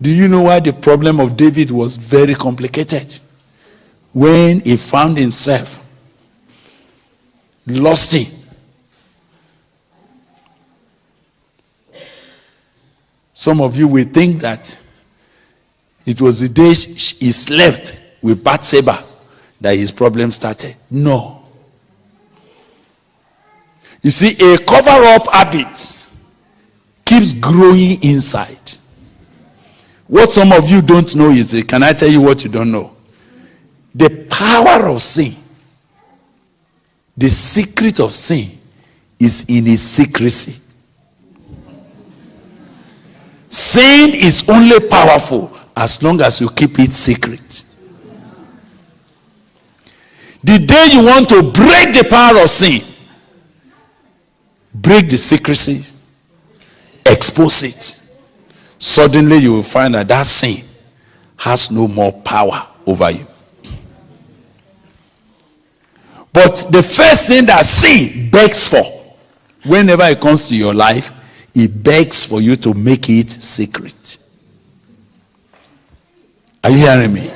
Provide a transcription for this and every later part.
Do you know why the problem of David was very complicated? When he found himself lusting. Some of you will think that it was the day he slept with Bathsheba that his problem started. No. You see, a cover-up habit keeps growing inside. What some of you don't know is, can I tell you what you don't know? The power of sin, the secret of sin, is in its secrecy. Sin is only powerful as long as you keep it secret. The day you want to break the power of sin, break the secrecy, expose it, suddenly you will find that that sin has no more power over you. But the first thing that sin begs for, whenever it comes to your life, it begs for you to make it secret. Are you hearing me?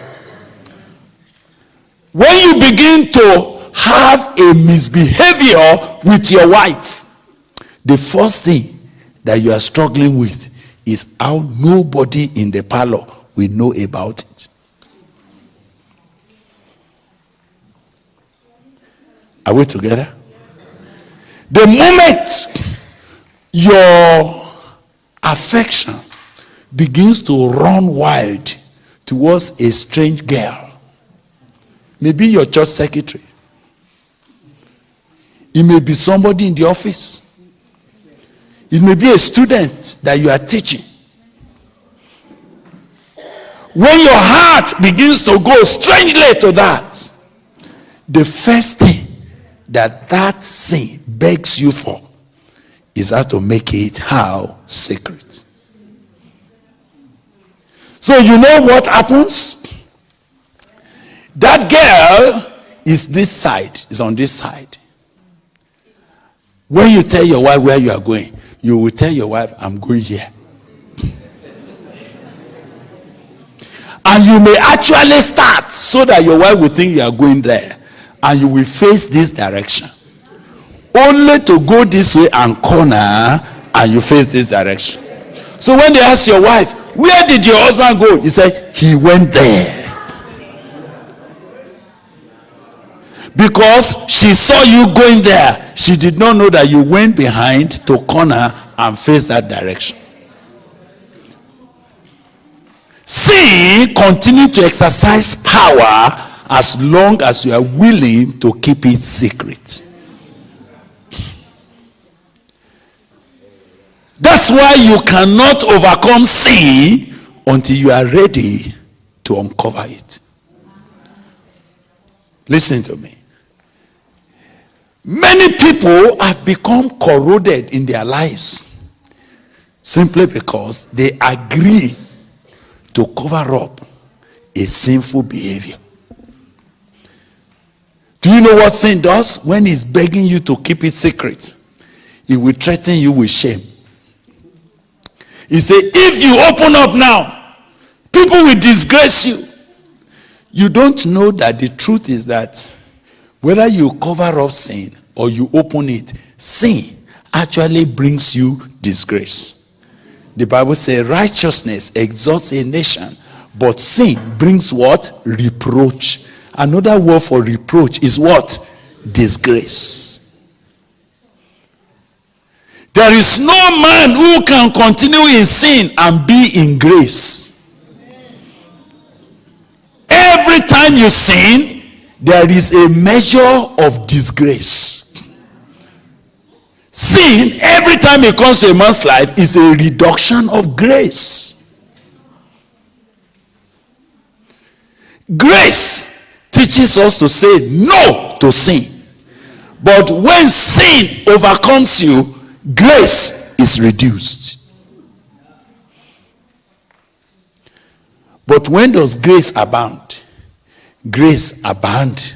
When you begin to have a misbehavior with your wife, the first thing that you are struggling with is how nobody in the parlor will know about it. Are we together? The moment your affection begins to run wild towards a strange girl, maybe your church secretary, it may be somebody in the office, it may be a student that you are teaching. When your heart begins to go strangely to that, the first thing that sin begs you for is how to make it how secret. So you know what happens? That girl is this side, is on this side. When you tell your wife where you are going, you will tell your wife, I'm going here. And you may actually start so that your wife will think you are going there. And you will face this direction. Only to go this way and corner, and you face this direction. So when they ask your wife, where did your husband go? You say, he went there. Because she saw you going there. She did not know that you went behind to corner and face that direction. Sin continue to exercise power as long as you are willing to keep it secret. That's why you cannot overcome sin until you are ready to uncover it. Listen to me. Many people have become corroded in their lives simply because they agree to cover up a sinful behavior. Do you know what sin does? When it's begging you to keep it secret, it will threaten you with shame. He said, if you open up now, people will disgrace you. You don't know that the truth is that whether you cover up sin or you open it, sin actually brings you disgrace. The Bible says righteousness exalts a nation, but sin brings what? Reproach. Another word for reproach is what? Disgrace. There is no man who can continue in sin and be in grace. Every time you sin, there is a measure of disgrace. Sin, every time it comes to a man's life, is a reduction of grace. Grace teaches us to say no to sin. But when sin overcomes you, grace is reduced. But when does grace abound? Grace abound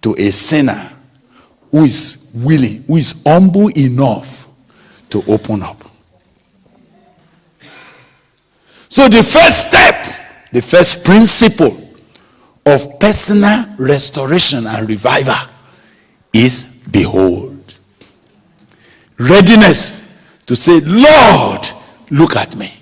to a sinner who is willing, who is humble enough to open up. So the first step, the first principle of personal restoration and revival is behold. Readiness to say, Lord, look at me.